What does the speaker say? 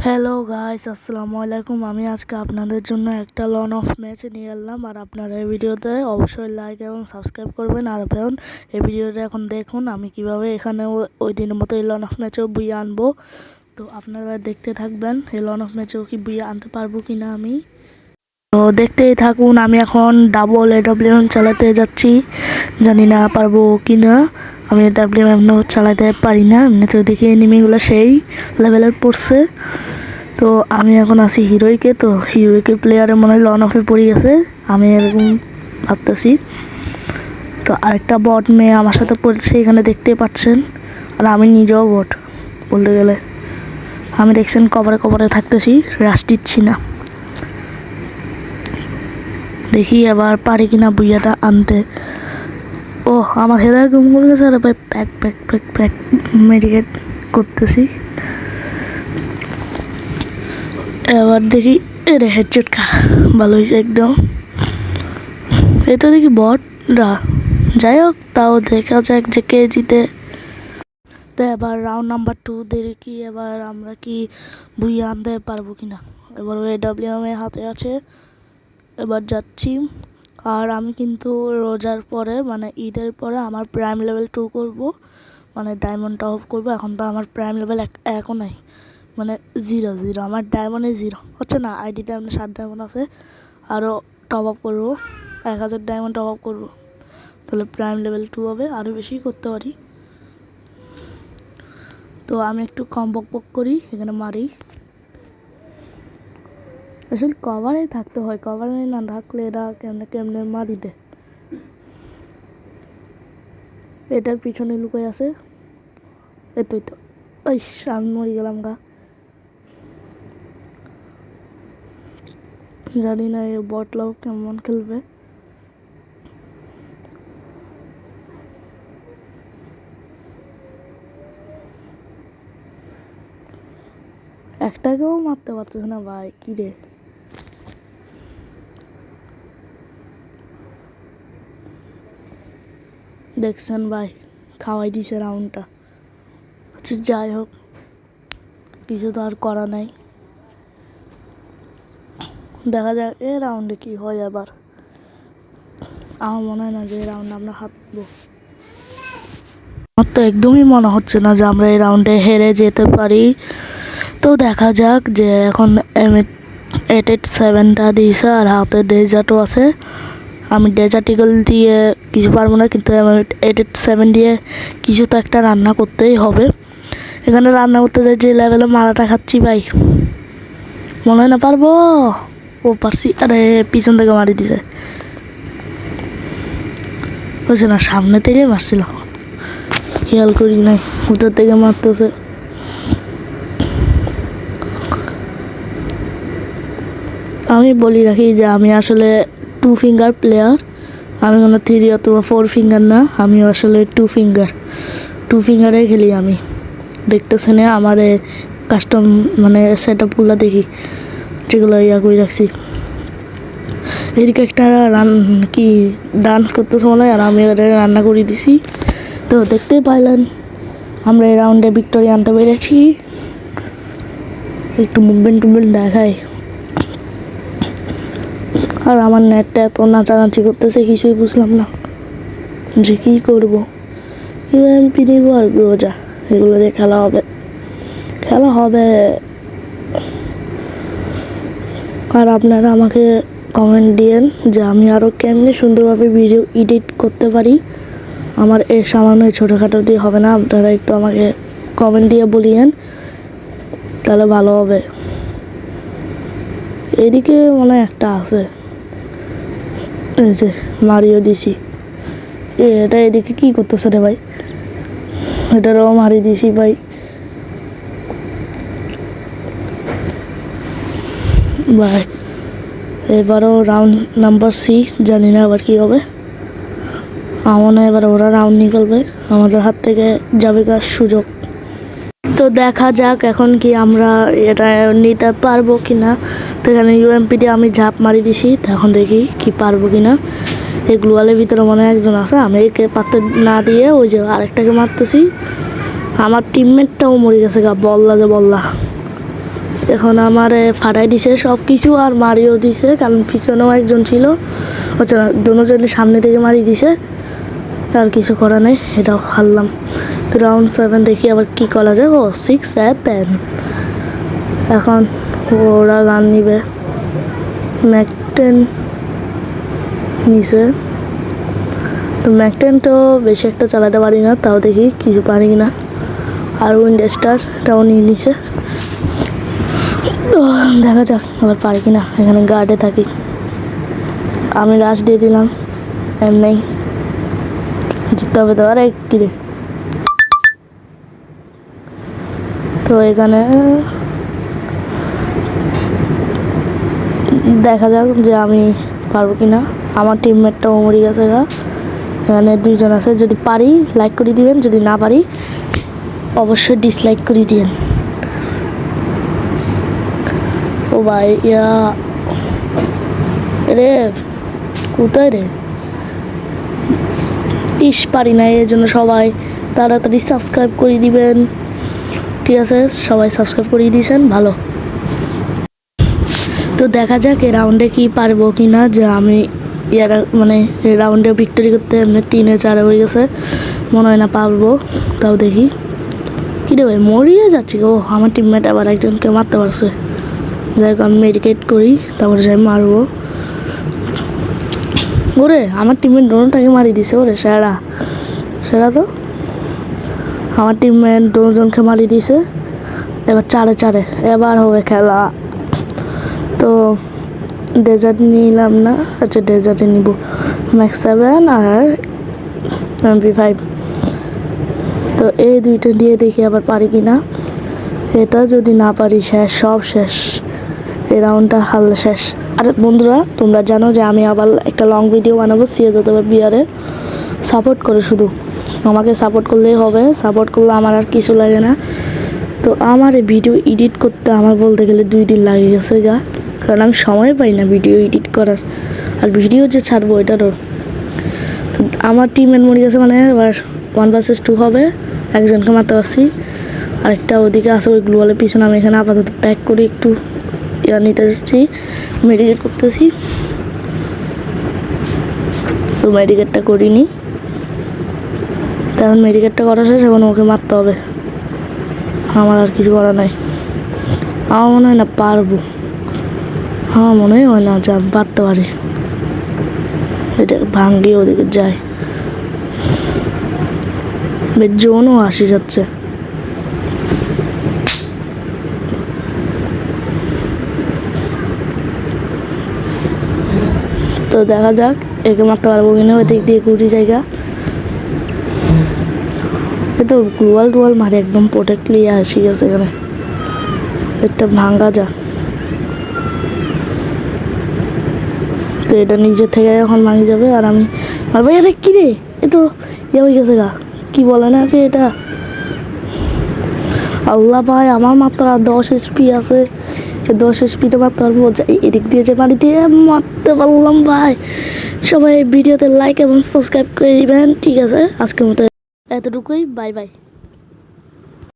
Hello guys, আসসালামু আলাইকুম। আমি আজকে আপনাদের জন্য একটা লন অফ ম্যাচ নিয়ে এলাম। আর আপনারা এই ভিডিওতে অবশ্যই লাইক এবং সাবস্ক্রাইব করবেন। আর এখন এই ভিডিওটা এখন দেখুন আমি কিভাবে এখানে ওই দিনের মতো এই লন অফ ম্যাচেও বুইয়ে আনবো। তো আপনারা দেখতে থাকবেন এই লন অফ ম্যাচেও কি বুইয়ে আনতে পারবো কিনা আমি। তো দেখতেই থাকুন। আমি এখন ডাবল এডব্লিউএম চালাতে যাচ্ছি, জানি না পারবো কিনা। আমি এডব্লিউএম চালাতে পারি না, এমনিতে দেখি এনিমিগুলো সেই লেভেলের পড়ছে। তো আমি এখন আছি হিরোইকে, তো হিরোইকে প্লেয়ারে মনে হয় লন অফে পড়ে গেছে, আমি এরকম ভাবতেছি। তো আরেকটা বট মেয়ে আমার সাথে পড়ছে, এখানে দেখতে পাচ্ছেন। আর আমি নিজেও বট বলতে গেলে। আমি দেখছেন কভারে কভারে থাকতেছি, রাশ দিচ্ছি না। দেখি এবার পারি কিনা বুইয়াটা আনতে। ও আমার হেলা গুম করে গেছে। আর ভাই প্যাক প্যাক প্যাক প্যাক মেডিকেট করতেছি। এবার দেখি এরে হেডশট ভালো হয়েছে একদম। এই তো দেখি বটরা, যাই হোক তাও দেখা যাক যে কে জিতে। তো এবার রাউন্ড নাম্বার 2 দেখি এবার আমরা কি বুইয়ে আনতে পারবো কিনা। এবার ওই ডাব্লিউএম হাতে আছে, এবার যাচ্ছি। আর আমি কিন্তু রোজার পরে মানে ঈদের পরে আমার প্রাইম লেভেল 2 করব, মানে ডায়মন্ড টপ আপ করবো। এখন তো আমার প্রাইম লেভেল একও নাই, মানে 0 আমার ডায়মন্ডে 0 হচ্ছে না। আইডিতে আপনার 7 ডায়মন্ড আছে, আরও টপ আপ করবো, 1000 ডায়মন্ড টপ আপ করবো, তাহলে প্রাইম লেভেল 2 হবে, আরও বেশি করতে পারি। তো আমি একটু কম বক করি, এখানে মারি। আসলে কভারে থাকতে হয়, কভারে না থাকলে এরা কেমনে কেমনে মারি দেয়। এটার পিছনে লুকাই আছে, এতই তো। ওই আমি মরে গেলাম গা। জানি না এই বটলাও কেমন খেলবে। একটাকেও মারতে পারতেছে না ভাই, কি রে। দেখছেন ভাই, খাওয়াই দিছে রাউন্ডটা। আচ্ছা যাই হোক, কিছু তো আর করা নাই, দেখা যাক এ রাউন্ডে কি হয়। আবার আমার মনে হয় না যে এই রাউন্ডে আমরা হারবো। আমার তো একদমই মনে হচ্ছে না যে আমরা এই রাউন্ডে হেরে যেতে পারি। তো দেখা যাক। যে এখন M87টা দিয়েছে আর হাতে ডেজার্টও আছে। আমি ডেজার্ট ইগল দিয়ে কিছু পারবো না, কিন্তু M87 দিয়ে কিছু তো একটা রান্না করতেই হবে। এখানে রান্না করতে যাই যে লেভেলে মারাটা খাচ্ছি ভাই, মনে হয় না পারবো। ও পারছি, আরে পিছন থেকে মারি দিছে, বুঝছে না, সামনে থেকে মারছিল, খেয়াল করি নাই, উত্তর থেকে মারতেছে। আমি বলি রাখি যে আমি আসলে 2 ফিঙ্গার প্লেয়ার, আমি কোনো 3 অথবা 4 ফিঙ্গার না, আমি আসলে 2 ফিঙ্গার, 2 ফিঙ্গারে খেলি আমি। দেখতেছেন আমার কাস্টম মানে সেট আপগুলো দেখি, যেগুলো ইয়া করে রাখছি। এদিকে একটা কি ডান্স করতেছে মনে হয়, আর আমি ওটা রান্না করে দিছি। তো দেখতেই পাইলেন আমরা এই রাউন্ডে ভিক্টোরি আনতে পেরেছি। একটু মুভমেন্ট টুভমেন্ট দেখায়। আর আমার নেটটা এত নাচানাচি করতেছে, কিছুই বুঝলাম না যে কী করবো। ইউএমপি নিব আর রোজা, এগুলো দিয়ে খেলা হবে, খেলা হবে। আর আপনারা আমাকে কমেন্ট দিয়েন যে আমি আরও কেমনি সুন্দরভাবে ভিডিও এডিট করতে পারি। আমার এই সামান্য ছোটোখাটো দিয়ে হবে না, আপনারা একটু আমাকে কমেন্ট দিয়ে বলিয়েন, তাহলে ভালো হবে। এদিকে মনে হয় একটা আছে, এই যে মারিও দিছি। এটা এদিকে কী করতেছে রে ভাই, এটারও মারি দিছি ভাই। ভাই এবারও রাউন্ড নাম্বার 6, জানি না আবার কী হবে। আমার না এবার ওরা রাউন্ড নিয়ে ফেলবে, আমাদের হাত থেকে যাবে কার সুযোগ। তো দেখা যাক এখন কি আমরা এটা নিতে পারবো কি না। তো এখানে ইউএমপিটি আমি ঝাঁপ মারি দিছি, তো এখন দেখি কি পারবো কি না। এই গ্লোয়ালের ভিতরে মনে হয় একজন আছে, আমি একে পাতে না দিয়ে ওই যে আরেকটাকে মারতেছি। আমার টিমমেটটাও মরে গেছে গা, বল্লা যে বল্লা। এখন আমার ফাটাই দিছে সব কিছু আর মারিও দিছে, কারণ পিছনেও একজন ছিল। আচ্ছা, দুজনের সামনে থেকে মারি দিছে, আর কিছু করা নেই, এটাও হারলাম। তো রাউন্ড 7 দেখি আবার কি করা যায়। ও 6-7 এখন ওরা গান নিবে। ম্যাক-10 নিছে, তো ম্যাক-10 তো বেশি একটা চালাতে পারি না, তাও দেখি কিছু পারি কিনা। আর উইন্ডেস্টারটাও নিয়ে নিছে, তো দেখা যাক আবার পারি কিনা। এখানে গার্ডে থাকি, আমি রাশ দিয়ে দিলাম, এমনি জিততে হবে তো। আর কিরে, তো এখানে দেখা যাক যে আমি পারবো কিনা। আমার টিমমেটটাও মরে গেছে গা। এখানে 2 জন আছে, যদি পারি লাইক করে দিবেন, যদি না পারি অবশ্যই ডিসলাইক করে দিবেন। ও ভাই, রে কোথায় রে? পারি না, এর জন্য সবাই তাড়াতাড়ি সাবস্ক্রাইব করে দিবেন। ঠিক আছে, সবাই সাবস্ক্রাইব করে দিয়েছেন, ভালো। তো দেখা যাক এই রাউন্ডে কি পারবো কি না, যে আমি মানে এই রাউন্ডে ভিক্টোরি করতে এমনি 3-4 হয়ে গেছে, মনে হয় না পারবো। তাও দেখি। কী রে ভাই, মরিয়ে যাচ্ছি। ও আমার টিমমেট আবার একজনকে মারতে পারছে। যাই হোক, আমি মেডিকেট করি, তারপরে যাই মারবো। ওরে আমার টিমমেট ড্রোনটাকে মারি দিছে। ওরে সেরা তো আমার টিমমেট 2 জনকে মারি দিছে। এবার 4-4 এবার হবে খেলা। তো ডেজার্ট নিলাম না, আচ্ছা ডেজার্টে নিব। ম্যাক-7 আর MP5। তো এই 2টা দিয়ে দেখি আবার পারি কি না। এটা যদি না পারি শেষ, সব শেষ, এই রাউন্ডটা হারলে শেষ। আর বন্ধুরা, তোমরা জানো যে আমি আবার একটা লং ভিডিও বানাবো CS:GO সাপোর্ট করে, শুধু আমাকে সাপোর্ট করলেই হবে। সাপোর্ট করলে আমার আর কিছু লাগে না। তো আমার এই ভিডিও এডিট করতে আমার বলতে গেলে 2 দিন লাগে গেছে গা, কারণ আমি সময় পাই না ভিডিও এডিট করার, আর ভিডিও যে ছাড়বো এটারও। তো আমার টিমের মরে গেছে, মানে এবার 1 vs 2 হবে। একজনকে মারতে পারছি, আরেকটা ওদিকে আছে ওই গ্লোয়ালের পিছনে। আমি এখানে আপাতত প্যাক করে একটু নিতে এসেছি, মেডিকেট করতেছি। তো মেডিকেটটা করিনি, তখন মেডিকেটটা করা শেষ, এখন ওকে মারতে হবে। আমার আর কিছু করা নাই। আমার মনে হয় না পারবো, আমার মনে হয় না যে আমি পারতে পারি। এটা ভাঙ্গিয়ে ওদিকে যায়, জোনও আসি যাচ্ছে। তো দেখা যাক একে মারতে পারবো কিনা। ওই দিক দিয়ে ঘুরি জায়গা, এ তো গ্লোয়াল মারে একদম প্রোটেক্টলি আসি গেছে। এখানে একটা ভাঙ্গা যাক। তো এটা নিজে থেকে এখন ভাঙি যাবে, আর আমি মারবো। আরে কি রে, এ তো হয়ে গেছে গা, কি বলে না কি এটা। আল্লাহ ভাই, আমার মাত্র 10 HP আছে। 10 HPতে মারতে পারবো। এদিক দিয়ে যে মারি দিয়ে মারতে পারলাম ভাই। সবাই ভিডিওতে লাইক এবং সাবস্ক্রাইব করে দিবেন। ঠিক আছে, আজকের মতো এতটুকুই, বাই বাই।